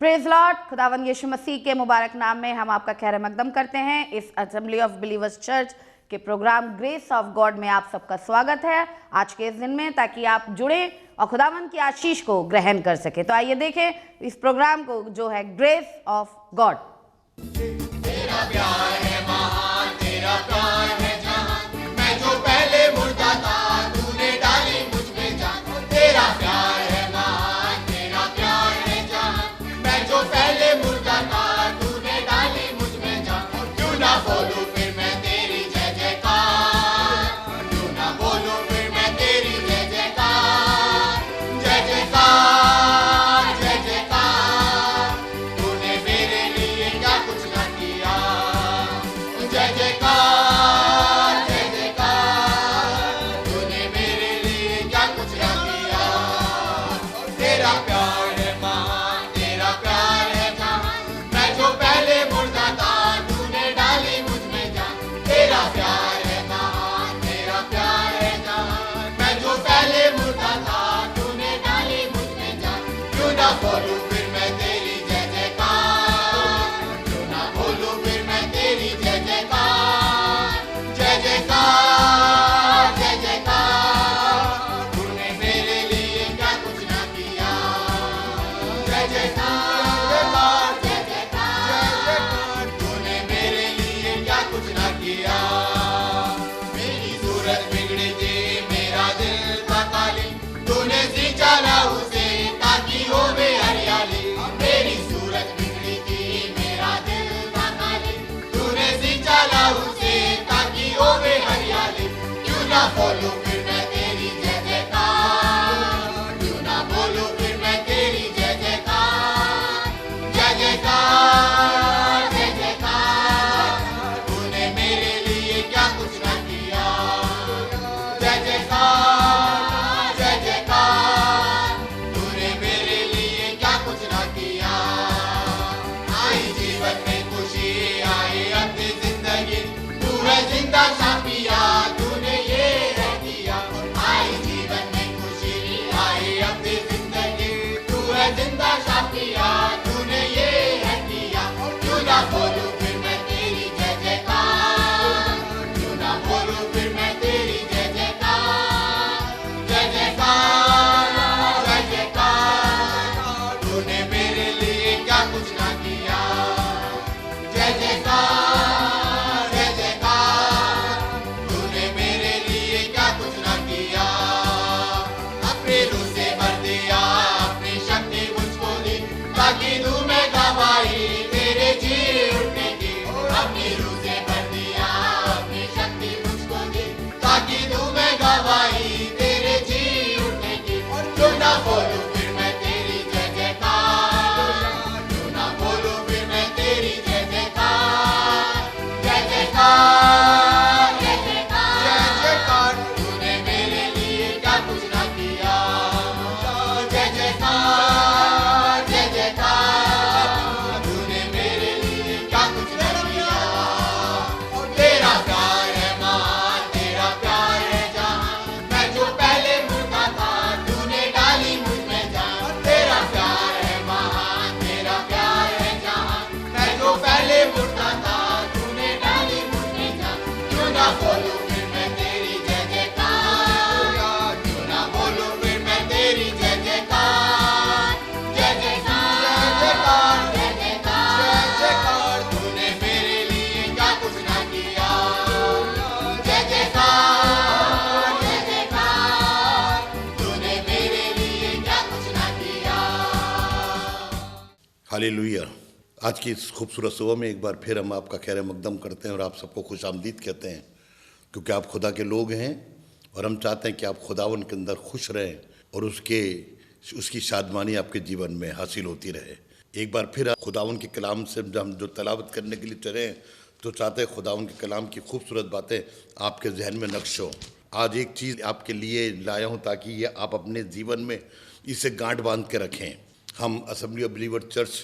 Praise Lord. खुदावंद यीशु मसीह के मुबारक नाम में हम आपका खैर मकदम करते हैं। इस असेंबली ऑफ बिलीवर्स चर्च के प्रोग्राम ग्रेस ऑफ गॉड में आप सबका स्वागत है आज के इस दिन में, ताकि आप जुड़े और खुदावंद की आशीष को ग्रहण कर सके। तो आइए देखें इस प्रोग्राम को जो है ग्रेस ऑफ गॉड। तेरा प्यार है महान, तेरा प्यार है जहान, मैं जो पहले मुर्दा था तूने डाली मुझ में जान। तेरा प्यार है महान, तेरा प्यार है जहान, मैं जो पहले मुर्दा था तूने डाली मुझ में जान। क्यों ना बोलूं फिर मैं तेरी जय जयकार, क्यों ना बोलूं फिर मैं तेरी जय जयकार, जय जयकार जय जयकार। तूने मेरे लिए क्या कुछ ना किया, जय जयकार जय जयकार। तूने मेरे लिए क्या कुछ ना किया। तेरा प्यार है महान, तेरा प्यार है जहान, मैं जो पहले मुर्दा था तूने डाली मुझ में जान। तेरा प्यार है महान, तेरा प्यार है जहान, मैं जो पहले मुर्दा था तूने डाली मुझ में जान। क्यों ना बोलूं फिर मैं तेरी जय जयकार, क्यों ना बोलूं फिर मैं तेरी जय जयकार, जय जयकार जय जयकार। तूने मेरे लिए क्या कुछ ना किया, जय जयकार जय जयकार। तूने मेरे लिए क्या कुछ ना किया। मेरी सूरत बिगड़ी थी, मेरा दिल था काली, तूने सींचा लहू से ताकि होवे हरियाली। मेरी सूरत बिगड़ी थी, मेरा दिल था काली, तूने सींचा लहू से ताकि होवे हरियाली। क्यों ना बोलूं फिर मैं तेरी जय जयकार, क्यों ना बोलूं फिर मैं तेरी जय जयकार, जय जयकार जय जयकार। तूने मेरे लिए क्या कुछ ना किया, जय जयकार जय जयकार। तूने मेरे लिए क्या कुछ ना किया। आई जीवन में खुशी, आई अपनी जिंदगी, तू है जिंदा शाफिया, तूने ये है किया। आई जीवन में खुशी, आई अपनी जिंदगी, तू है जिंदा शाफिया, तूने ये है किया। क्यों ना बोलूं फिर मैं तेरी जय जयकार, क्यों ना बोलूं फिर मैं तेरी जय जयकार, जय जयकार जय जयकार। तूने मेरे लिए क्या कुछ ना किया, जय जयकार जय जयकार। तूने मेरे लिए क्या कुछ ना किया। अपने रूह से भर दिया, अपनी शक्ति मुझको दी, ताकि दूं मैं गवाही तेरे जी उठने की। अपनी रूह से भर दिया, अपनी शक्ति मुझको दी, ताकि दूं मैं गवाही तेरे जी उठने की। क्यों ना बोलूं फिर मैं तेरी जय जयकार, क्यों ना बोलूं फिर मैं तेरी जय जयकार, जय जयकार जय जयकार जय जयकार। तूने मेरे लिए क्या कुछ ना किया, जय जयकार जय जयकार। तूने मेरे लिए क्या कुछ ना किया। तेरा प्यार है महान, तेरा प्यार है जहान, मैं जो पहले मुर्दा था तूने डाली मुझ में जान। तेरा प्यार है महान, तेरा प्यार है जहान, मैं जो पहले मुर्दा था तूने डाली मुझ में जान। क्यों ना बोलूं फिर मैं तेरी जय जयकार, क्यों ना बोलूं फिर मैं तेरी जय जयकार, जय जयकार जय जयकार जय जयकार। तूने मेरे लिए क्या कुछ ना किया, जय जयकार जय जयकार। तूने मेरे लिए क्या कुछ ना किया। हालेलुया। आज की इस खूबसूरत सुबह में एक बार फिर हम आपका खैर मकदम करते हैं और आप सबको खुश आमदीद कहते हैं, क्योंकि आप खुदा के लोग हैं और हम चाहते हैं कि आप खुदावन के अंदर खुश रहें और उसकी शादमानी आपके जीवन में हासिल होती रहे। एक बार फिर खुदावन के कलाम से हम जो तलावत करने के लिए चले हैं, तो चाहते हैं खुदावन के कलाम की खूबसूरत बातें आपके जहन में नक्श हो। आज एक चीज़ आपके लिए लाया हूँ ताकि ये आप अपने जीवन में इसे गांठ बांध के रखें। हम assembly of believer church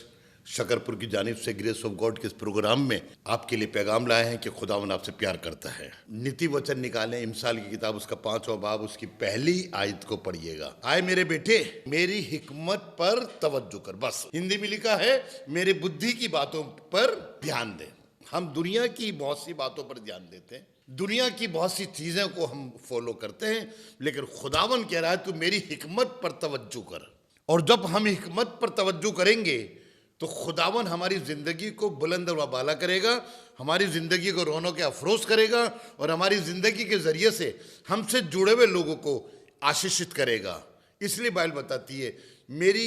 Shakarpur की जानिब से ग्रेस ऑफ गॉड के इस प्रोग्राम में आपके लिए पैगाम लाए हैं कि खुदावन आपसे प्यार करता है। नीति वचन निकालें, इमसाल की किताब उसका 5वां बाब उसकी पहली आयत को पढ़िएगा। आए मेरे बेटे मेरी हिकमत पर तवज्जो कर। बस हिंदी में लिखा है मेरी बुद्धि की बातों पर ध्यान दे। हम दुनिया की बहुत सी बातों पर ध्यान देते हैं, दुनिया की बहुत सी चीजें को हम फॉलो करते हैं, लेकिन खुदावन कह रहा है तू मेरी हिकमत पर तवज्जो कर। और जब हम हिकमत पर तवज्जो करेंगे तो खुदावन हमारी जिंदगी को बुलंद व बाला करेगा, हमारी जिंदगी को रौनक अफरोज करेगा और हमारी जिंदगी के जरिए से हमसे जुड़े हुए लोगों को आशीषित करेगा। इसलिए बाइबल बताती है मेरी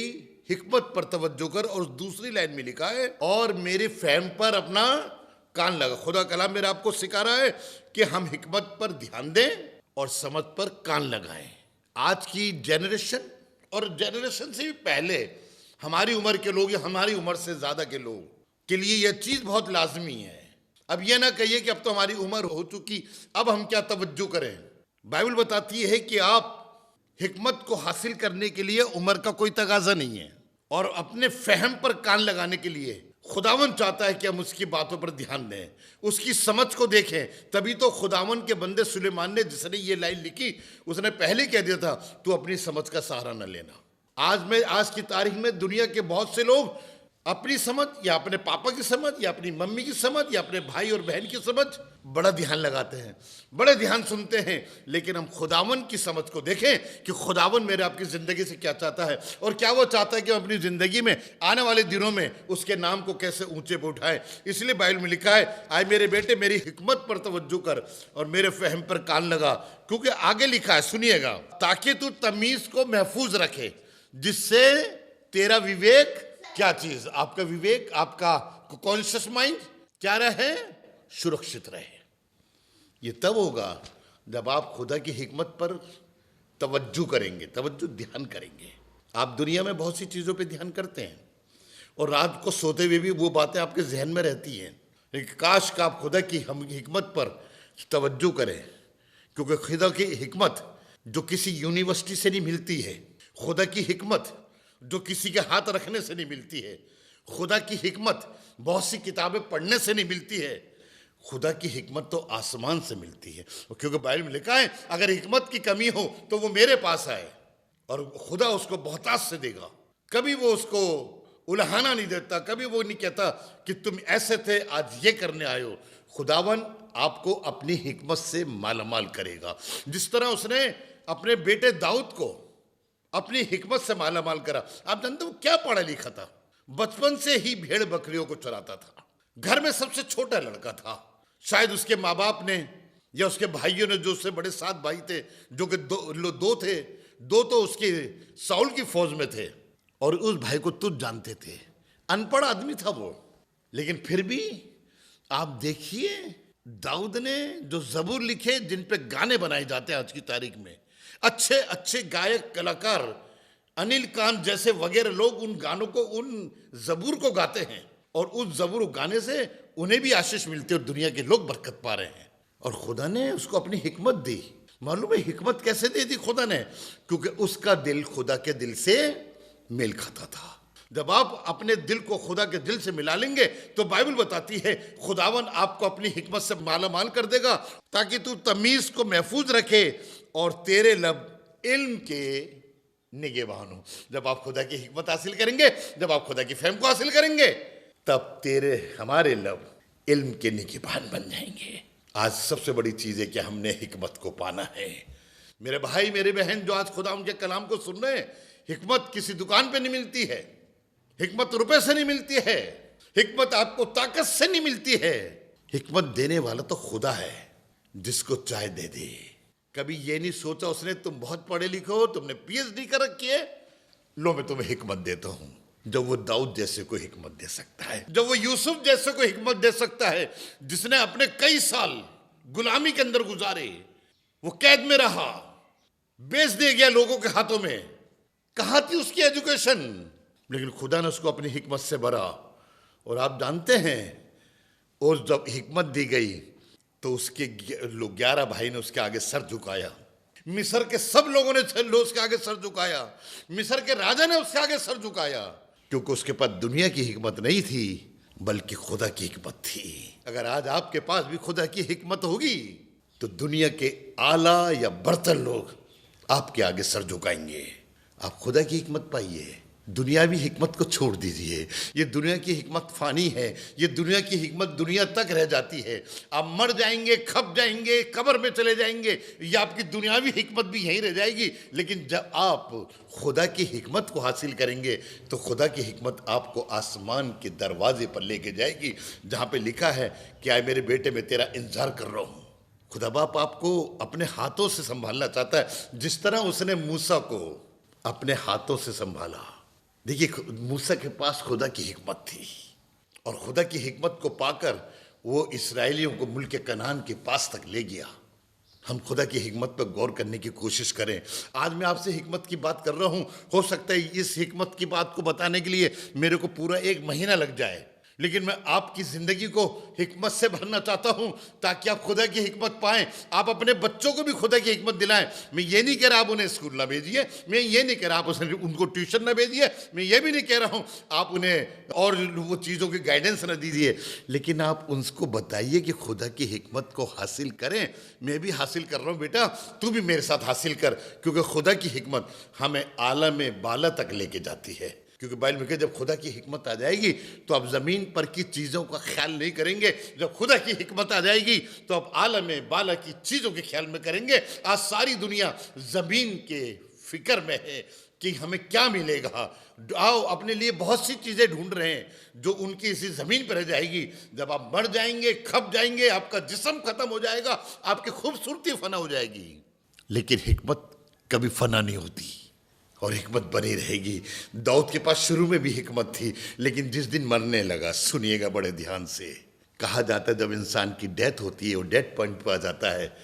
हिकमत पर तवज्जो कर। और दूसरी लाइन में लिखा है और मेरे फहम पर अपना कान लगा। खुदा कलाम मेरा आपको सिखा रहा है कि हम हिकमत पर ध्यान दें और समझ पर कान लगाएं। आज की जनरेशन और जनरेशन से भी पहले हमारी उम्र के लोग या हमारी उम्र से ज्यादा के लोग के लिए यह चीज बहुत लाजमी है। अब यह ना कहिए कि अब तो हमारी उम्र हो चुकी, अब हम क्या तवज्जो करें। बाइबल बताती है कि आप हिकमत को हासिल करने के लिए उम्र का कोई तगाजा नहीं है, और अपने फहम पर कान लगाने के लिए खुदावन चाहता है कि हम उसकी बातों पर ध्यान दें, उसकी समझ को देखें। तभी तो खुदावन के बंदे सुलेमान ने, जिसने ये लाइन लिखी, उसने पहले कह दिया था तू अपनी समझ का सहारा न लेना। आज की तारीख में दुनिया के बहुत से लोग अपनी समझ या अपने पापा की समझ या अपनी मम्मी की समझ या अपने भाई और बहन की समझ बड़ा ध्यान लगाते हैं, बड़े ध्यान सुनते हैं, लेकिन हम खुदावन की समझ को देखें कि खुदावन मेरे आपकी जिंदगी से क्या चाहता है और क्या वो चाहता है कि हम अपनी जिंदगी में आने वाले दिनों में उसके नाम को कैसे ऊंचे पर उठाएं। इसलिए बाइबल में लिखा है आए मेरे बेटे मेरी हिकमत पर तवज्जो कर और मेरे फहम पर कान लगा, क्योंकि आगे लिखा है, सुनिएगा, ताकि तू तमीज को महफूज रखे, जिससे तेरा विवेक, क्या चीज, आपका विवेक, आपका कॉन्शियस माइंड क्या रहे, सुरक्षित रहे। ये तब होगा जब आप खुदा की हिकमत पर तवज्जो करेंगे, तवज्जो ध्यान करेंगे। आप दुनिया में बहुत सी चीजों पे ध्यान करते हैं और रात को सोते हुए भी वो बातें आपके जहन में रहती हैं, लेकिन काश का आप खुदा की हम हिकमत पर तवज्जो करें, क्योंकि खुदा की हिकमत जो किसी यूनिवर्सिटी से नहीं मिलती है, खुदा की हिकमत जो किसी के हाथ रखने से नहीं मिलती है, खुदा की हिकमत बहुत सी किताबें पढ़ने से नहीं मिलती है, खुदा की हिकमत तो आसमान से मिलती है। क्योंकि बाइबल में लिखा है अगर हिकमत की कमी हो तो वो मेरे पास आए और खुदा उसको बहुतायत से देगा। कभी वो उसको उल्हाना नहीं देता, कभी वो नहीं कहता कि तुम ऐसे थे आज ये करने आए हो। खुदावन आपको अपनी हिकमत से मालामाल करेगा, जिस तरह उसने अपने बेटे दाऊद को अपनी हिकमत से मालामाल करा। आप जानते हो क्या पढ़ा लिखा था, बचपन से ही भेड़ बकरियों को चराता था, घर में सबसे छोटा लड़का था। शायद उसके माँ बाप ने या उसके भाइयों ने, जो उससे बड़े 7 भाई थे, जो कि दो थे, 2 तो उसके साउल की फौज में थे और उस भाई को तुझ जानते थे, अनपढ़ आदमी था वो। लेकिन फिर भी आप देखिए दाऊद ने जो जबूर लिखे, जिन पे गाने बनाए जाते हैं आज की तारीख में, अच्छे अच्छे गायक कलाकार अनिल कांत जैसे वगैरह लोग उन गानों को, उन जबूर को गाते हैं और उस जबूर गाने से उन्हें भी आशीष मिलती है और दुनिया के लोग बरकत पा रहे हैं। और खुदा ने उसको अपनी हिकमत दी। मालूम है हिकमत कैसे दे दी खुदा ने? क्योंकि उसका दिल खुदा के दिल से मेल खाता था। जब आप अपने दिल को खुदा के दिल से मिला लेंगे तो बाइबल बताती है खुदावन आपको अपनी हिकमत से मालामाल कर देगा, ताकि तू तमीज को महफूज रखे और तेरे लब इल्म के निगहबान हो। जब आप खुदा की हिकमत हासिल करेंगे, जब आप खुदा की फहम को हासिल करेंगे, तब तेरे हमारे लब इल्म के निगहबान बन जाएंगे। आज सबसे बड़ी चीज है कि हमने हिकमत को पाना है। मेरे भाई मेरे बहन जो आज खुदा उनके कलाम को सुन रहे हैं, हिकमत किसी दुकान पे नहीं मिलती है, हिकमत रुपए से नहीं मिलती है, हिकमत आपको ताकत से नहीं मिलती है। हिकमत देने वाला तो खुदा है, जिसको चाहे दे दे। कभी ये नहीं सोचा उसने तुम बहुत पढ़े लिखे हो, तुमने पीएचडी कर रखी है, लो मैं तुम्हें हिकमत देता हूं। जब वो दाऊद जैसे को हिकमत दे सकता है, जब वो यूसुफ जैसे को हिकमत दे सकता है, जिसने अपने कई साल गुलामी के अंदर गुजारे, वो कैद में रहा, बेच दिया गया लोगों के हाथों में, कहां थी उसकी एजुकेशन, लेकिन खुदा ने उसको अपनी हिकमत से भरा। और आप जानते हैं, और जब हिकमत दी गई तो उसके 11 भाई ने उसके आगे सर झुकाया, मिस्र के सब लोगों ने उसके आगे सर झुकाया, मिस्र के राजा ने उसके आगे सर झुकाया। क्योंकि उसके पास दुनिया की हिकमत नहीं थी बल्कि खुदा की हिकमत थी। अगर आज आपके पास भी खुदा की हिकमत होगी तो दुनिया के आला या बर्तर लोग आपके आगे सर झुकाएंगे। आप खुदा की हिकमत पाइए, दुनियावी हिकमत को छोड़ दीजिए। ये दुनिया की हिकमत फानी है, ये दुनिया की हिकमत दुनिया तक रह जाती है। आप मर जाएंगे, खप जाएंगे, कब्र में चले जाएंगे, ये आपकी दुनियावी हिकमत भी यहीं रह जाएगी। लेकिन जब आप खुदा की हिकमत को हासिल करेंगे तो खुदा की हिकमत आपको आसमान के दरवाजे पर लेके जाएगी, जहाँ पे लिखा है कि आए मेरे बेटे, मैं तेरा इंतजार कर रहा हूँ। खुदा बाप आपको अपने हाथों से संभालना चाहता है, जिस तरह उसने मूसा को अपने हाथों से संभाला। देखिए, मूसा के पास खुदा की हिकमत थी और खुदा की हिकमत को पाकर वो इसराइलियों को मुल्क कनान के पास तक ले गया। हम खुदा की हिकमत पर गौर करने की कोशिश करें। आज मैं आपसे हिकमत की बात कर रहा हूँ, हो सकता है इस हिकमत की बात को बताने के लिए मेरे को पूरा 1 महीना लग जाए, लेकिन मैं आपकी ज़िंदगी को हिकमत से भरना चाहता हूं ताकि आप खुदा की हिकमत पाएं। आप अपने बच्चों को भी खुदा की हिकमत दिलाएं। मैं ये नहीं कह रहा आप उन्हें स्कूल ना भेजिए, मैं ये नहीं कह रहा आप उनको ट्यूशन ना भेजिए, मैं ये भी नहीं कह रहा हूं आप उन्हें और वो चीज़ों की गाइडेंस ना दीजिए, लेकिन आप उनको बताइए कि खुदा की हिकमत को हासिल करें। मैं भी हासिल कर रहा हूँ बेटा, तू भी मेरे साथ हासिल कर, क्योंकि खुदा की हिकमत हमें आलम बाला तक लेके जाती है। क्योंकि बाइबल में जब खुदा की हिकमत आ जाएगी तो आप ज़मीन पर की चीज़ों का ख्याल नहीं करेंगे, जब खुदा की हिकमत आ जाएगी तो आप आलम बाला की चीज़ों के ख्याल में करेंगे। आज सारी दुनिया ज़मीन के फिक्र में है कि हमें क्या मिलेगा। आओ, अपने लिए बहुत सी चीज़ें ढूंढ रहे हैं जो उनकी इसी ज़मीन पर रह जाएगी। जब आप मर जाएंगे, खप जाएंगे, आपका जिस्म ख़त्म हो जाएगा, आपकी खूबसूरती फना हो जाएगी, लेकिन हिकमत कभी फना नहीं होती और हिकमत बनी रहेगी। दाऊद के पास शुरू में भी हिकमत थी, लेकिन जिस दिन मरने लगा, सुनिएगा बड़े ध्यान से, कहा जाता है जब इंसान की डेथ होती है, वो डेथ पॉइंट पर आ जाता है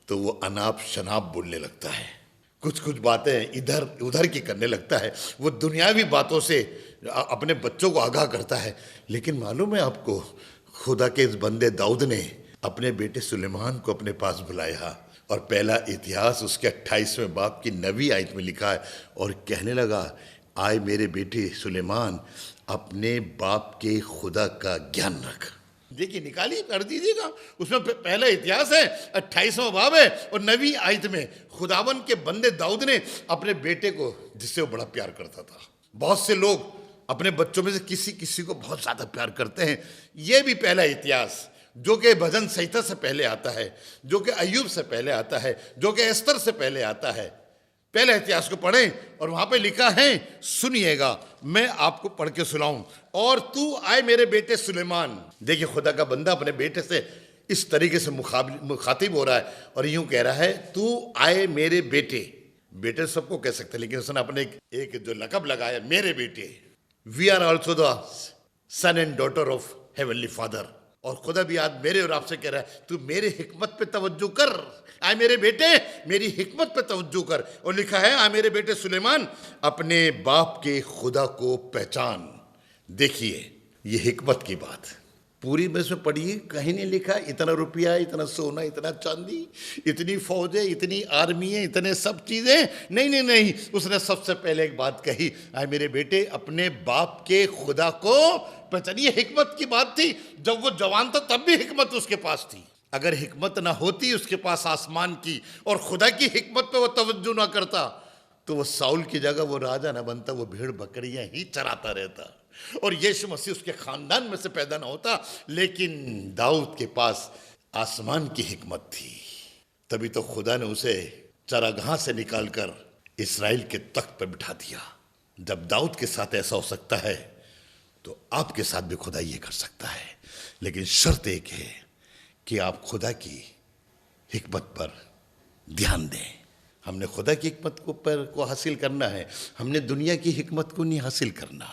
तो वो अनाप शनाप बोलने लगता है, कुछ कुछ बातें इधर उधर की करने लगता है, वो दुनियावी बातों से अपने बच्चों को आगाह करता है। लेकिन मालूम है आपको, खुदा के इस बंदे दाऊद ने अपने बेटे सुलेमान को अपने पास बुलाया और पहला इतिहास उसके 28वें बाब की 9वीं आयत में लिखा है, और कहने लगा, आए मेरे बेटे सुलेमान, अपने बाप के खुदा का ज्ञान रख। देखिए, निकालिए, कर दीजिएगा, उसमें पहला इतिहास है, 28वां बाब है, और 9वीं आयत में खुदावन के बंदे दाऊद ने अपने बेटे को, जिससे वो बड़ा प्यार करता था, बहुत से लोग अपने बच्चों में से किसी किसी को बहुत ज़्यादा प्यार करते हैं, ये भी पहला इतिहास जो कि भजन संहिता से पहले आता है, जो कि अय्यूब से पहले आता है, जो कि एस्तर से पहले आता है। पहले इतिहास को पढ़ें और वहां पे लिखा है, सुनिएगा, मैं आपको पढ़ के सुनाऊं, और तू आए मेरे बेटे सुलेमान। देखिए, खुदा का बंदा अपने बेटे से इस तरीके से मुखातिब हो रहा है और यूं कह रहा है, तू आए मेरे बेटे। बेटे सबको कह सकते हैं, लेकिन उसने अपने एक जो लकब लगाया, मेरे बेटे। We are also the son and daughter of heavenly father. और खुदा भी आज मेरे और आपसे कह रहा है, तू मेरे हिकमत पे तवज्जो कर, आए मेरे बेटे, मेरी हिकमत पे तवज्जो कर। और लिखा है, आए मेरे बेटे सुलेमान, अपने बाप के खुदा को पहचान। देखिए, ये हिकमत की बात पूरी में से पढ़िए, कहीं नहीं लिखा इतना रुपया, इतना सोना, इतना चांदी, इतनी फौज है, इतनी आर्मी है, इतने सब चीजें। नहीं नहीं नहीं, उसने सबसे पहले एक बात कही, आए मेरे बेटे, अपने बाप के खुदा को पहचान। ये हिकमत की बात थी। जब वो जवान था तब भी हिकमत उसके पास थी। अगर हिकमत ना होती उसके पास आसमान की और खुदा की हिकमत पे वो तवज्जो ना करता तो वो साउल की जगह वो राजा ना बनता, वो भेड़ बकरियां ही चराता रहता और यीशु मसीह उसके खानदान में से पैदा ना होता। लेकिन दाऊद के पास आसमान की हिकमत थी, तभी तो खुदा ने उसे चरागाह से निकालकर इस्राएल के तख्त पर बिठा दिया। जब दाऊद के साथ ऐसा हो सकता है तो आपके साथ भी खुदा ये कर सकता है। लेकिन शर्त एक है कि आप खुदा की हिकमत पर ध्यान दें। हमने खुदा की हिकमत को हासिल करना है, हमने दुनिया की हिकमत को नहीं हासिल करना।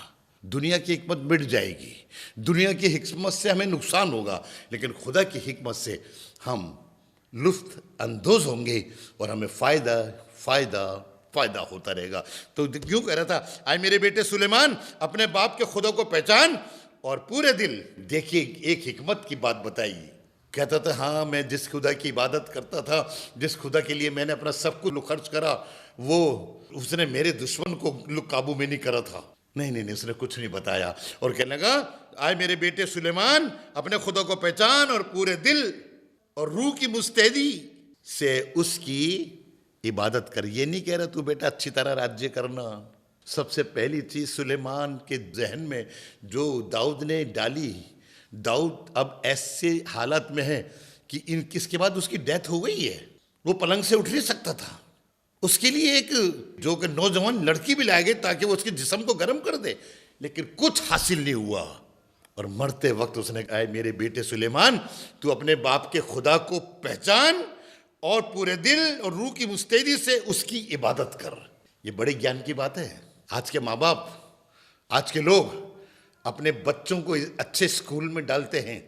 दुनिया की हिकमत मिट जाएगी, दुनिया की हिकमत से हमें नुकसान होगा, लेकिन खुदा की हिकमत से हम लुत्फ अंदोज होंगे और हमें फ़ायदा फ़ायदा फ़ायदा होता रहेगा। तो क्यों कह रहा था, आए मेरे बेटे सुलेमान, अपने बाप के खुदा को पहचान और पूरे दिल। देखिए, एक हिकमत की बात बताई। कहता था, हाँ, मैं जिस खुदा की इबादत करता था, जिस खुदा के लिए मैंने अपना सब कुछ खर्च करा, वो उसने मेरे दुश्मन को काबू में नहीं करा था। नहीं नहीं नहीं, उसने कुछ नहीं बताया और कहने लगा, आए मेरे बेटे सुलेमान, अपने खुदा को पहचान और पूरे दिल और रूह की मुस्तैदी से उसकी इबादत कर। ये नहीं कह रहा तू बेटा अच्छी तरह राज्य करना। सबसे पहली चीज सुलेमान के जहन में जो दाऊद ने डाली, दाऊद अब ऐसे हालत में है कि किसके बाद उसकी डेथ हो गई है, वो पलंग से उठ नहीं सकता था। उसके लिए एक जो कि नौजवान लड़की भी लाए गए ताकि वो उसके जिस्म को गर्म कर दे, लेकिन कुछ हासिल नहीं हुआ। और मरते वक्त उसने कहा, मेरे बेटे सुलेमान, तू अपने बाप के खुदा को पहचान और पूरे दिल और रूह की मुस्तैदी से उसकी इबादत कर। ये बड़े ज्ञान की बात है। आज के माँ बाप, आज के लोग अपने बच्चों को अच्छे स्कूल में डालते हैं,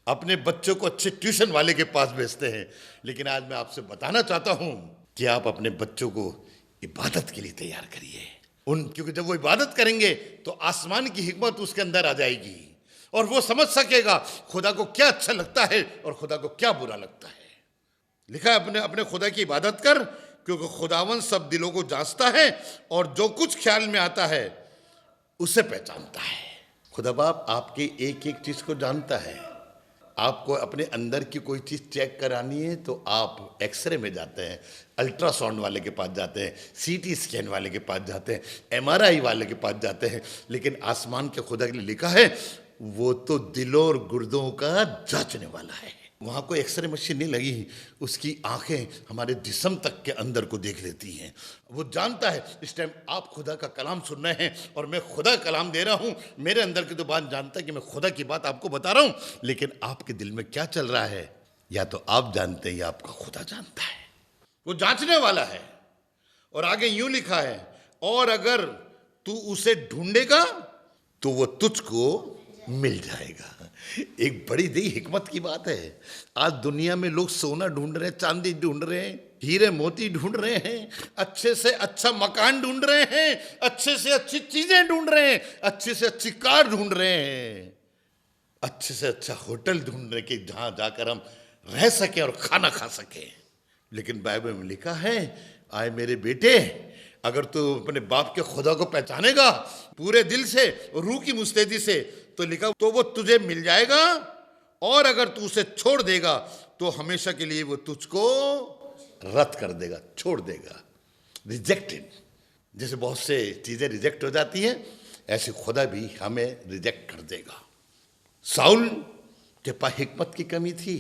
अपने बच्चों को अच्छे ट्यूशन वाले के पास भेजते हैं, लेकिन आज मैं आपसे बताना चाहता हूं कि आप अपने बच्चों को इबादत के लिए तैयार करिए। क्योंकि जब वो इबादत करेंगे तो आसमान की हिकमत उसके अंदर आ जाएगी और वो समझ सकेगा खुदा को क्या अच्छा लगता है और खुदा को क्या बुरा लगता है। लिखा है, अपने अपने खुदा की इबादत कर, क्योंकि खुदावन सब दिलों को जांचता है और जो कुछ ख्याल में आता है उसे पहचानता है। खुदा बाप आपके एक एक चीज को जानता है। आपको अपने अंदर की कोई चीज़ चेक करानी है तो आप एक्सरे में जाते हैं, अल्ट्रासाउंड वाले के पास जाते हैं, सीटी स्कैन वाले के पास जाते हैं, एमआरआई वाले के पास जाते हैं, लेकिन आसमान के खुदा के लिए लिखा है वो तो दिलों और गुर्दों का जांचने वाला है। वहाँ कोई एक्सरे मशीन नहीं लगी, उसकी आंखें हमारे जिस्म तक के अंदर को देख लेती हैं। वो जानता है इस टाइम आप खुदा का कलाम सुन रहे हैं और मैं खुदा कलाम दे रहा हूँ, मेरे अंदर की तो बात जानता है कि मैं खुदा की बात आपको बता रहा हूँ, लेकिन आपके दिल में क्या चल रहा है या तो आप जानते हैं या आपका खुदा जानता है। वो जांचने वाला है। और आगे यूं लिखा है, और अगर तू उसे ढूंढेगा तो वो तुझको मिल जाएगा। एक बड़ी दी हिकमत की बात है। आज दुनिया में लोग सोना ढूंढ रहे हैं, चांदी ढूंढ रहे हैं, हीरे मोती ढूंढ रहे हैं, अच्छे से अच्छा मकान ढूंढ रहे हैं, अच्छे से अच्छी चीजें ढूंढ रहे हैं, अच्छे से अच्छी कार ढूंढ रहे हैं, अच्छे से अच्छा होटल ढूंढ रहे कि जहां जाकर हम रह सके और खाना खा सके। लेकिन बाइबल में लिखा है, आए मेरे बेटे, अगर तू अपने बाप के खुदा को पहचानेगा पूरे दिल से और रूह की मुस्तैदी से, तो लिखा तो वो तुझे मिल जाएगा, और अगर तू उसे छोड़ देगा तो हमेशा के लिए वो तुझको रद्द कर देगा, छोड़ देगा। रिजेक्टेड। जैसे बहुत से चीजें रिजेक्ट हो जाती हैं, ऐसे खुदा भी हमें रिजेक्ट कर देगा। साउल के पास हिकमत की कमी थी,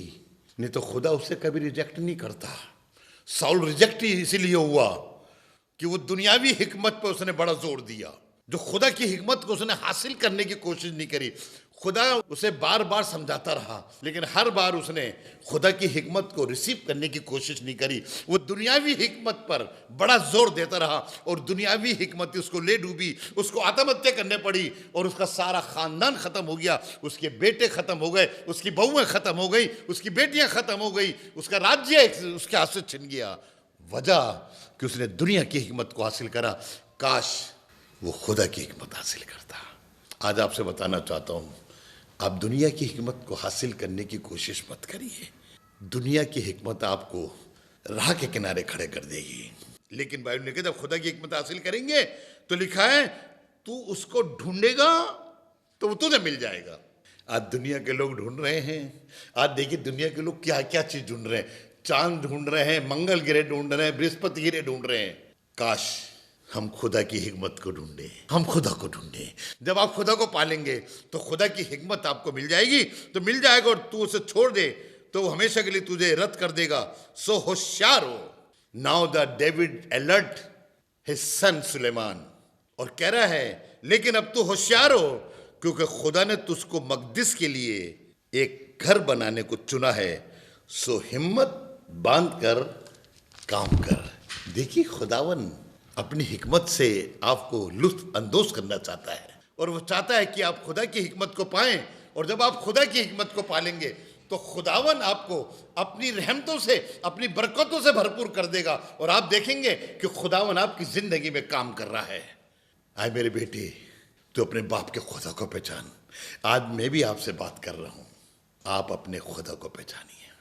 नहीं तो खुदा उसे कभी रिजेक्ट नहीं करता। साउल रिजेक्ट ही इसीलिए हुआ कि वो दुनियावी हिकमत पर उसने बड़ा जोर दिया, जो खुदा की हिकमत को उसने हासिल करने की कोशिश नहीं करी। खुदा उसे बार बार समझाता रहा, लेकिन हर बार उसने खुदा की हिकमत को रिसीव करने की कोशिश नहीं करी। वो दुनियावी हिकमत पर बड़ा जोर देता रहा और दुनियावी हिकमत उसको ले डूबी, उसको आत्महत्या करने पड़ी और उसका सारा खानदान खत्म हो गया, उसके बेटे खत्म हो गए, उसकी बहुएं खत्म हो गई, उसकी बेटियां खत्म हो गई, उसका राज्य उसके हाथ से छिन गया। वजह कि उसने दुनिया की हिकमत को हासिल करा। काश वो खुदा की हिकमत हासिल करता। आज आपसे बताना चाहता हूं, आप दुनिया की हिकमत को हासिल करने की कोशिश मत करिए। दुनिया की हिकमत आपको राह के किनारे खड़े कर देगी, लेकिन बाइबल ने कहा जब खुदा की हिकमत हासिल करेंगे तो लिखा है तू उसको ढूंढेगा तो वो तुझे मिल जाएगा। आज दुनिया के लोग ढूंढ रहे हैं। आज देखिए दुनिया के लोग क्या क्या चीज ढूंढ रहे हैं। चांद ढूंढ रहे हैं, मंगल ग्रह ढूंढ रहे हैं, बृहस्पति ग्रह ढूंढ रहे हैं। काश हम खुदा की हिकमत को ढूंढे, हम खुदा को ढूंढे। जब आप खुदा को पालेंगे तो खुदा की हिकमत आपको मिल जाएगी, तो मिल जाएगा, और तू उसे छोड़ दे तो वो हमेशा के लिए तुझे रद्द कर देगा। सो होशियार हो। Now the David alert his son सुलेमान, और कह रहा है लेकिन अब तू होशियार हो, क्योंकि खुदा ने तुझको मकदिस के लिए एक घर बनाने को चुना है। सो हिम्मत बांध कर काम कर। देखिए खुदावन अपनी हिकमत से आपको लुत्फ अंदोज करना चाहता है, और वो चाहता है कि आप खुदा की हिकमत को पाएं, और जब आप खुदा की हिकमत को पालेंगे तो खुदावन आपको अपनी रहमतों से, अपनी बरकतों से भरपूर कर देगा, और आप देखेंगे कि खुदावन आपकी जिंदगी में काम कर रहा है। आए मेरे बेटे, तो अपने बाप के खुदा को पहचान। आज मैं भी आपसे बात कर रहा हूं, आप अपने खुदा को पहचानिए,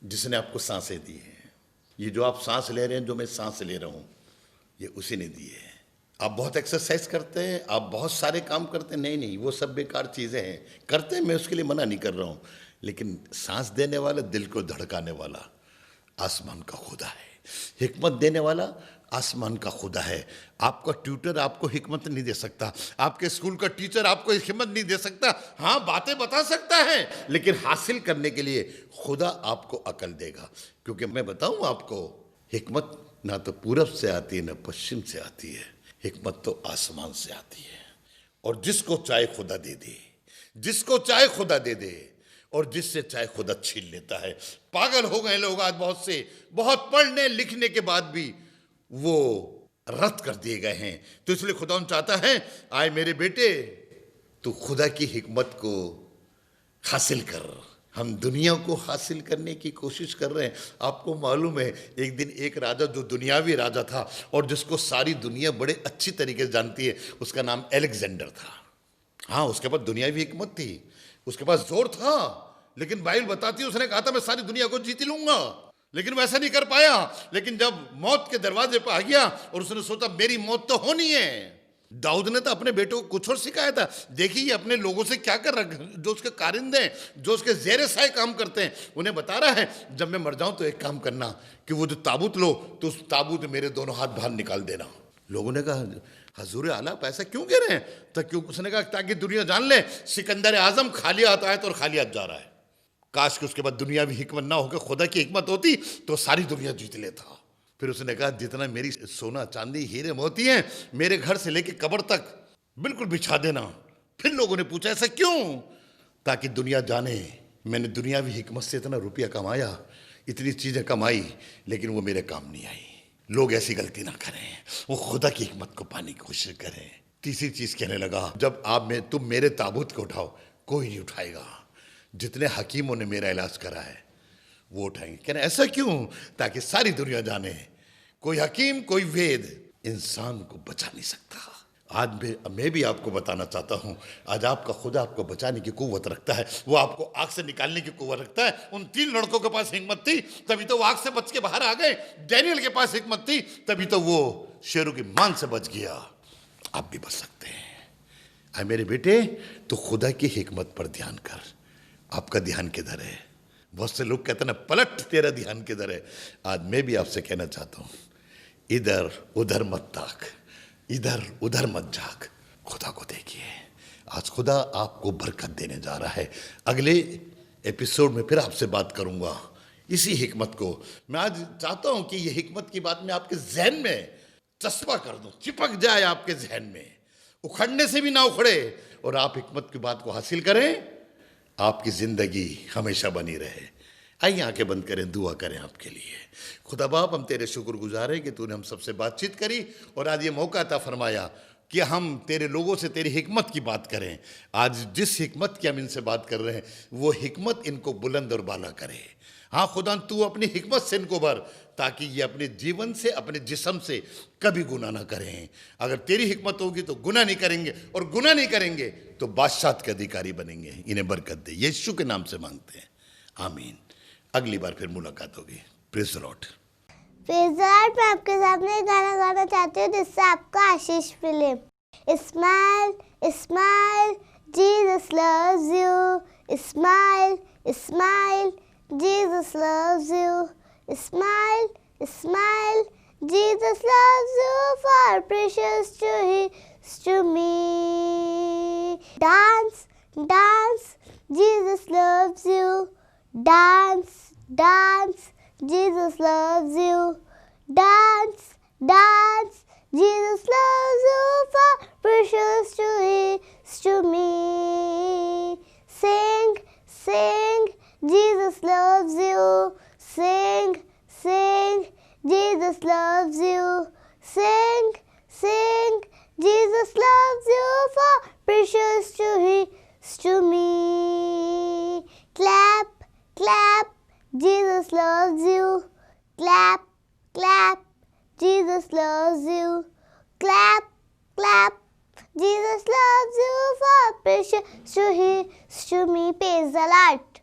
जिसने आपको सांसें दी हैं। ये जो आप सांस ले रहे हैं, जो मैं सांस ले रहा हूं, ये उसी ने दी है। आप बहुत एक्सरसाइज करते हैं, आप बहुत सारे काम करते हैं, नहीं नहीं, वो सब बेकार चीज़ें हैं। करते हैं, मैं उसके लिए मना नहीं कर रहा हूँ, लेकिन सांस देने वाला, दिल को धड़काने वाला आसमान का खुदा है। हिकमत देने वाला आसमान का खुदा है। आपका ट्यूटर आपको हिकमत नहीं दे सकता, आपके स्कूल का टीचर आपको हिकमत नहीं दे सकता। हाँ, बातें बता सकता है, लेकिन हासिल करने के लिए खुदा आपको अकल देगा। क्योंकि मैं बताऊं आपको, हिकमत ना तो पूरब से आती है ना पश्चिम से आती है, हिकमत तो आसमान से आती है। और जिसको चाहे खुदा दे दे, जिसको चाहे खुदा दे दे, और जिससे चाहे खुदा छीन लेता है। पागल हो गए लोग आज बहुत से, बहुत पढ़ने लिखने के बाद भी वो रद्द कर दिए गए हैं। तो इसलिए खुदा चाहता है, आए मेरे बेटे, तू खुदा की हिकमत को हासिल कर। हम दुनिया को हासिल करने की कोशिश कर रहे हैं। आपको मालूम है, एक दिन एक राजा, जो दुनियावी राजा था और जिसको सारी दुनिया बड़े अच्छी तरीके से जानती है, उसका नाम अलेक्जेंडर था। हाँ, उसके पास दुनियावी हिकमत थी, उसके पास जोर था, लेकिन बाइबल बताती है उसने कहा था मैं सारी दुनिया को जीत लूंगा, लेकिन वैसा नहीं कर पाया। लेकिन जब मौत के दरवाजे पर आ गया और उसने सोचा मेरी मौत तो होनी है। दाऊद ने तो अपने बेटों को कुछ और सिखाया था। देखिए अपने लोगों से क्या कर रहा, जो उसके कारिंदे हैं, जो उसके जेरे साए काम करते हैं, उन्हें बता रहा है जब मैं मर जाऊं तो एक काम करना कि वो जो ताबूत लो तो उस ताबूत में मेरे दोनों हाथ बाहर निकाल देना। लोगों ने कहा हजूर आला आप ऐसा क्यों कह रहे हैं? तो क्यों, उसने कहा ताकि दुनिया जान ले सिकंदर आजम खाली हाथ आया तो और खाली हाथ जा रहा है। काश कि उसके बाद दुनिया भी हिकमत ना होकर खुदा की हिकमत होती तो सारी दुनिया जीत लेता। फिर उसने कहा जितना मेरी सोना चांदी हीरे मोती हैं, मेरे घर से लेके कब्र तक बिल्कुल बिछा देना। फिर लोगों ने पूछा ऐसा क्यों? ताकि दुनिया जाने मैंने दुनियावी हिकमत से इतना रुपया कमाया, इतनी चीजें कमाई, लेकिन वो मेरे काम नहीं आई। लोग ऐसी गलती ना करें, वो खुदा की हिकमत को पाने की कोशिश करें। तीसरी चीज कहने लगा, जब आप में तुम मेरे ताबूत को उठाओ, कोई नहीं उठाएगा। जितने हकीमों ने मेरा इलाज करा है वो उठाएंगे। कहना ऐसा क्यों? ताकि सारी दुनिया जाने कोई हकीम, कोई वेद इंसान को बचा नहीं सकता। आज मैं भी आपको बताना चाहता हूं, आज आपका खुदा आपको बचाने की कुव्वत रखता है। वो आपको आग से निकालने की कुव्वत रखता है। उन 3 लड़कों के पास हिम्मत थी, तभी तो वो आग से बच के बाहर आ गए। डैनियल के पास हिम्मत थी, तभी तो वो शेरों की मान से बच गया। आप भी बच सकते हैं। आए मेरे बेटे, तो खुदा की हिकमत पर ध्यान कर। आपका ध्यान किधर है? बहुत से लोग कहते हैं ना, पलट तेरा ध्यान किधर है? आज मैं भी आपसे कहना चाहता हूं, इधर उधर मत ताक, इधर उधर मत झाक, खुदा को देखिए। आज खुदा आपको बरकत देने जा रहा है। अगले एपिसोड में फिर आपसे बात करूंगा इसी हिकमत को। मैं आज चाहता हूं कि ये हिकमत की बात मैं आपके जहन में चस्पा कर दूं, चिपक जाए आपके जहन में, उखड़ने से भी ना उखड़े, और आप हिकमत की बात को हासिल करें, आपकी जिंदगी हमेशा बनी रहे। आइए आंखें बंद करें, दुआ करें आपके लिए। खुदा बाप, हम तेरे शुक्रगुजार हैं कि तूने हम सबसे बातचीत करी और आज ये मौका अता फरमाया कि हम तेरे लोगों से तेरी हिकमत की बात करें। आज जिस हिकमत की हम इनसे बात कर रहे हैं, वो हिकमत इनको बुलंद और बाला करे। हाँ खुदा, तू अपनी हिकमत से इनको भर, ताकि ये अपने जीवन से, अपने जिस्म से कभी गुनाह ना करें। अगर तेरी हिकमत होगी तो गुनाह नहीं करेंगे, और गुनाह नहीं करेंगे तो बादशाह के अधिकारी बनेंगे। इन्हें बरकत दे, यीशु के नाम से मांगते हैं, आमीन। अगली बार फिर मुलाकात होगी। Praise the Lord. Praise the Lord. मैं आपके सामने एक गाना गाना चाहती हूँ जिससे आपको आशीष मिले। Smile smile Jesus loves you, smile smile Jesus loves you, smile smile Jesus loves you, for precious to he to me. Dance, dance, Jesus loves you. Dance, dance, Jesus loves you. Dance, dance, Jesus loves you, for precious to he to me. Sing, sing, Jesus loves you. Sing, sing, Jesus loves you. Sing, sing, Jesus loves you, for precious to he to me. Clap, clap, Jesus loves you. Clap, clap, Jesus loves you. Clap, clap, Jesus loves you, for precious to he to me. Praise the Lord.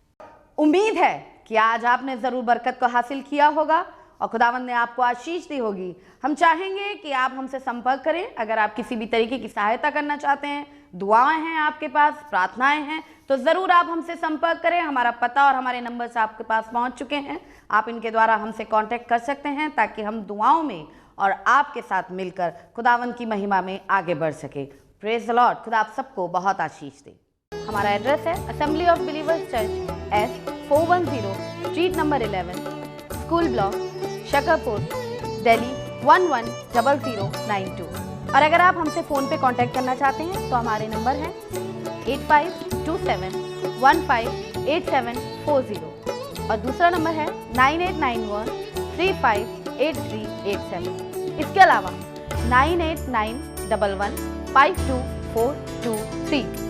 उम्मीद है कि आज आपने जरूर बरकत को हासिल किया होगा और खुदावंद ने आपको आशीष दी होगी। हम चाहेंगे कि आप हमसे संपर्क करें। अगर आप किसी भी तरीके की सहायता करना चाहते हैं, दुआएं हैं आपके पास, प्रार्थनाएं हैं, तो ज़रूर आप हमसे संपर्क करें। हमारा पता और हमारे नंबर्स आपके पास पहुंच चुके हैं। आप इनके द्वारा हमसे कांटेक्ट कर सकते हैं ताकि हम दुआओं में और आपके साथ मिलकर खुदावंद की महिमा में आगे बढ़ सके। Praise the Lord. खुदा आप सबको बहुत आशीष दे। हमारा एड्रेस है assembly of believers church, S410 street number 11, school block, Shakarpur, Delhi 110092। और अगर आप हमसे फ़ोन पे कांटेक्ट करना चाहते हैं तो हमारे नंबर हैं 8527158740 और दूसरा नंबर है 9891358387। इसके अलावा 9891152423